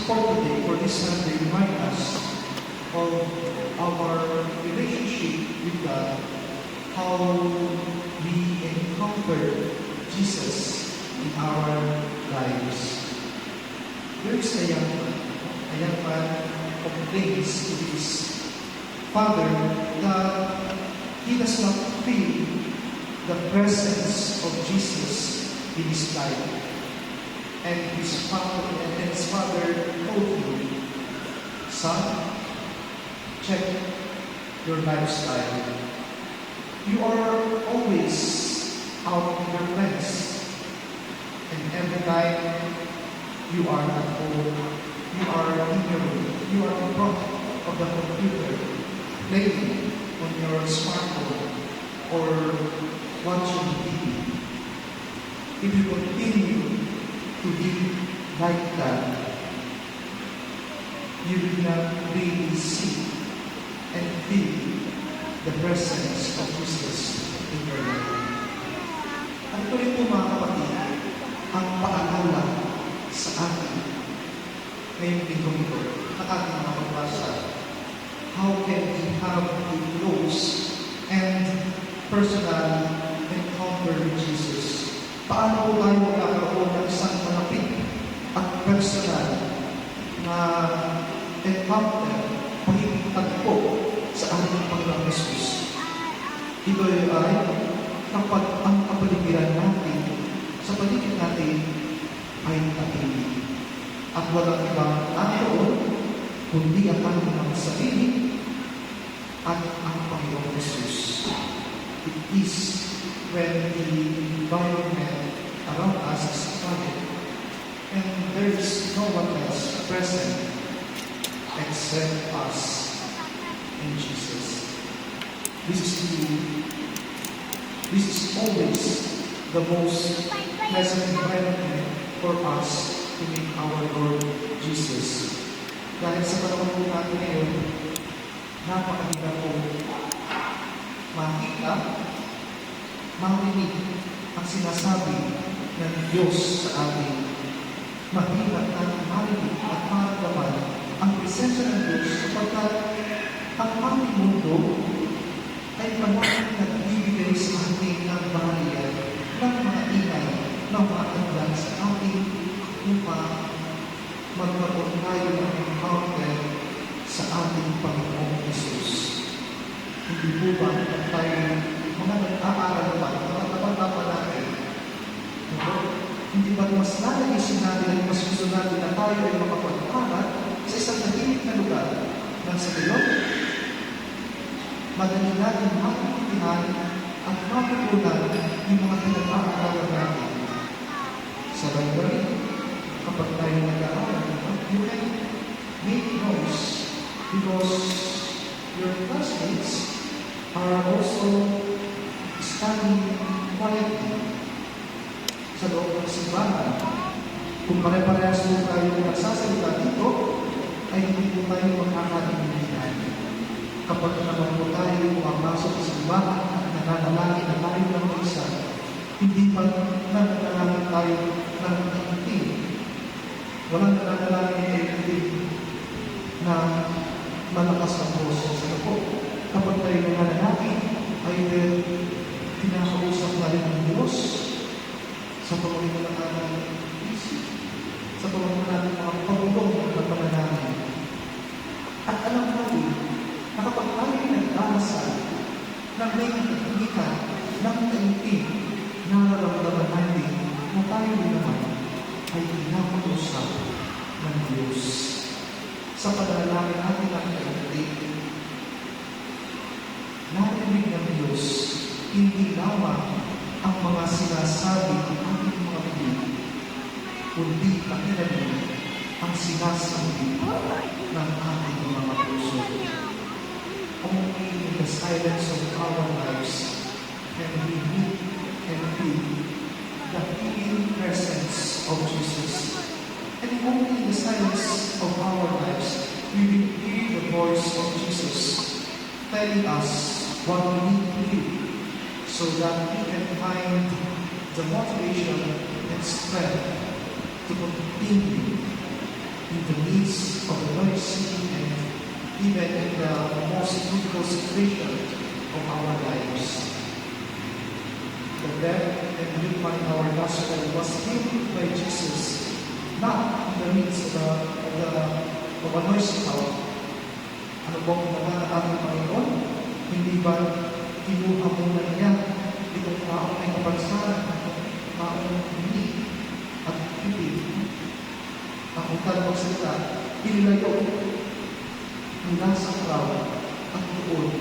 for today, for this Sunday, remind us of our relationship with God, how we encounter Jesus in our lives. There is a young man complains to his father that he does not feel the presence of Jesus in his life. And his father told him, "Son, check your lifestyle. You are always out in your friends. And every time you are at home, you are in your room, you are in front of the computer, playing on your smartphone or watching TV. If you continue to live like that, you will not really see and feel the presence of Jesus in your life." At ito rin po mga kapatid, ang paalala sa atin ngayong linggong ito na ating mga magbasa. How can we have a close and personal encounter with Jesus? Paano po tayo magkakaroon ng isang malapit at personal na encounter, pagkikitagpo sa ating Panginoon Jesus? Ito ay kapag ang kapaligiran natin sa paligid natin ay tahimik at walang ibang naroon kundi ang ating mga sarili at ang Panginoon Jesus. It is when the environment around us is quiet and there is no one else present except us in Jesus. This is always the most pleasant environment for us to meet our Lord Jesus. Dahil sa panahon po natin ngayon, napakaganda po makita, marinig ang sinasabi ng Diyos sa atin. Mahirap natin marinig at maramdaman ang presensya ng Diyos sapagkat ang aming mundo ay palaging nagbibigay sa atin ng bahaya ng mga ingay ng mga tandaan sa atin upang magkaroon tayo ng encounter sa ating Panginoong Jesus. Hindi po ba tayo mga nag-aaral pa, mga kapag-apa natin? Hindi ba mas nalalisin natin at mas gusto natin na tayo ay makapag-aral sa isang tahimik na lugar ng sa gayon? Madali natin makikitihan at matutunan yung mga pinag-aaralan natin. Sa library, kapag tayo nag-aaral, you can make noise because your classmates are also studying quietly sa loob ng simbahan. Kung pare-parehas po tayo nagsasalita dito, ay hindi po tayo magkakaintindihan. Kapag naman po tayo pumapasok sa simbahan at nananalangin na tayo ng isa, hindi pa nananalangin tayo ng itim. Walang nananalangin na itim na malakas ang boses. Ano po? Kapag tayo nananalangin, ay pinakausap na rin ng Diyos sa pamamagitan ng ating isip, sa pamamagitan ng mga pagulong ng pananalangin. At alam natin na kapag tayo nagdarasal ng may katahimikan, ng taimtim, nararamdaman natin na tayo naman ay pinakausap ng Diyos. Sa pananalangin natin ang taimtim, narinig ng Diyos hindi lamang ang mga sinasabi ng ating mga bibig, kundi pakiramdam ang sinasabi ng ating mga puso. Only in the silence of our lives can we meet and feel the healing presence of Jesus. And only in the silence of our lives we will hear the voice of Jesus telling us what we need to do so that we can find the motivation and strength to continue in the midst of the noisy and even in the most difficult situation of our lives. The death and we find our gospel was given by Jesus, not in the midst of a noisy crowd. Ano bang ginawa ng ating Panginoon? Hindi ba kinuha muna niya itong taong may kapansanan, taong hindi at hindi? Ang utang magsalita, inilayo mula sa crowd at doon,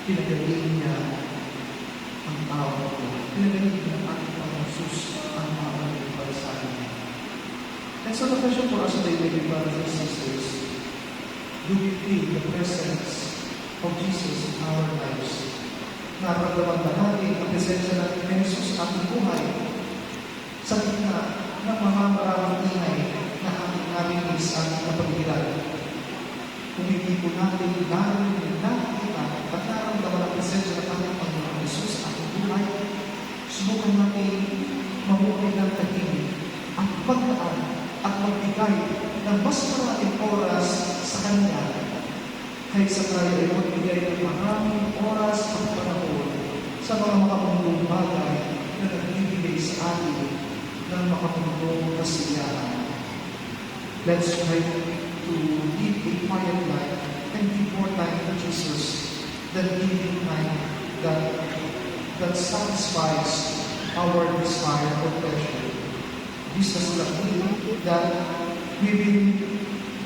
pinagaling niya ang tao. Pinagaling niya ang ating Panginoon Jesus, ang taong may kapansanan. And so the question for us today, my brothers and sisters, do we feel the presence of Jesus in our lives? Nararamdaman ba natin ang presensya ng Jesus sa ating buhay? Sa gitna ng mga maraming ingay na ating narinig sa ating kapaligiran. Kung hindi po natin narinig, nakikita at nararamdaman ang presensya ng ating Panginoon Jesus sa ating buhay, subukan natin mamuhay ng tahimik at pagdaan at magbigay ng mas maraming oras sa Kanya kaysa tayo ay magbigay ng maraming oras at panahon sa mga makapundong bagay na nagbibigay sa atin ng makapundong kasiyahan. Let's try to live a quiet life and give more time to Jesus than giving time that satisfies our desire or pleasure. This does not mean that we will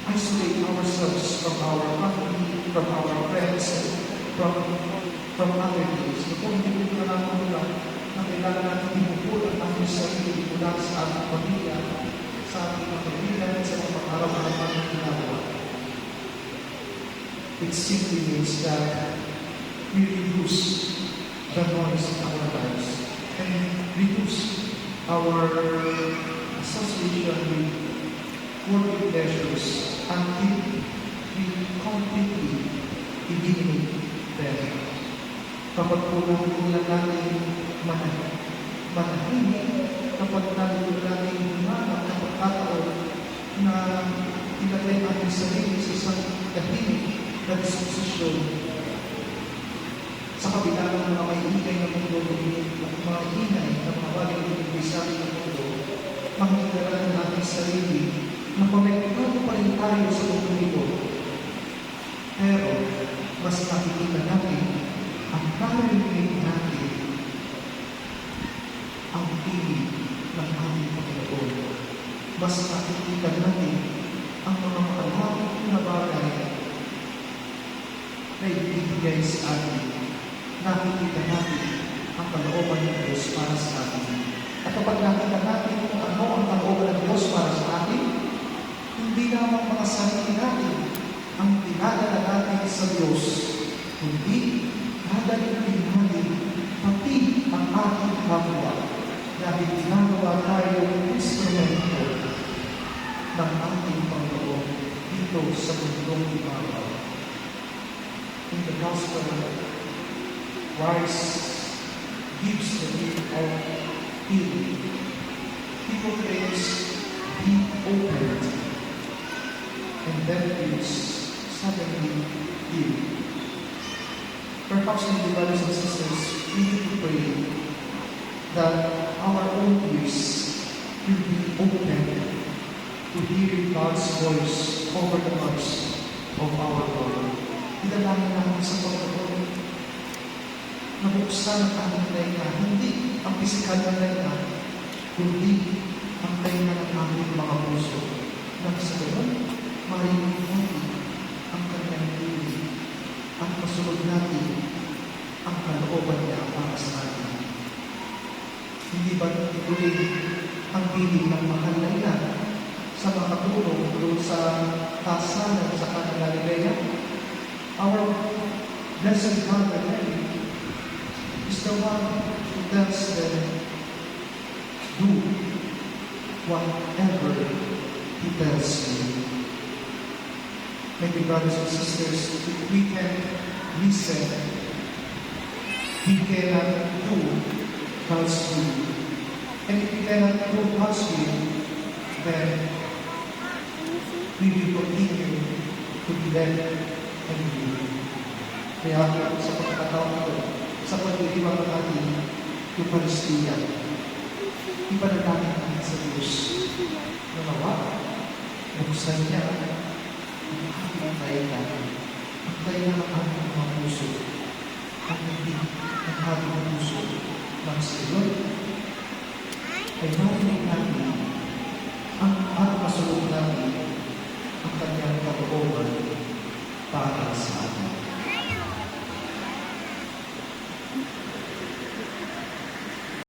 isolate ourselves from our family, from our friends, from other things. Kung hindi ko na na kailangan natin ibubulan ang ating sarili mula sa ating pamilya, sa ating kaibigan, sa mga araw-araw na ginagawa. It simply means that we reduce the noise in our lives and reduce our association with worldly pleasures until we completely eliminate them. Kapag po natin manahimik, kapag natin humanap ng pagkataon na ilagay natin sarili sa isang tahimik na disposisyon sa kabila ng mga maingay na mundo, mga ingay na mga bagay na ibigay ng mundo, makikilala natin sarili na konektado pa rin tayo sa mundo ito. Pero, mas nakikita natin ang narinig natin ang piling ng ating Panginoon. Mas nakikita natin ang mga makalapit na bagay na ibibigay sa atin. Nakikita natin ang kalooban ng Diyos para sa atin. At kapag nakita natin kung ano ang kalooban ng Diyos para sa atin, hindi lamang mga sarili natin ang dinadala natin sa Diyos, kundi dadalhin natin pati ang ating kapwa dahil ginagawa tayo ng instrumento ng ating Panginoon dito sa mundong ibabaw. In the Gospel, Christ gives the gift of healing. People claims be opened, and then is suddenly healed. Perhaps, my brothers and sisters, we need to pray that our own ears will be open to hear God's voice over the noise of our Lord. Idalangin namin sa Panginoon na buksan ang aming tainga, hindi ang pisikal na tainga, kundi ang tainga ng aming mga puso. Nang sa gayon, marinig natin ang kanyang piling at masunod natin ang kalooban niya para sa atin. Hindi ba ituloy ang piling ng mahal na ina sa mga katulong doon sa tasanan sa Cana Galilea? Our Blessed Mother Mary is the one who tells them, do whatever He tells you. My dear brothers and sisters, if we can listen, we cannot do God's will. And if we cannot do God's will, then we will continue to be led and lead. Kaya sa pagkakataon ito, sa pagdiriwang ng ating Eucharistia, ipanalangin natin sa Diyos na nawa, buksan niya ang ating tayo ang tayo ng ating mga puso, ang hindi ng ating puso ng Sayon, ay marinig natin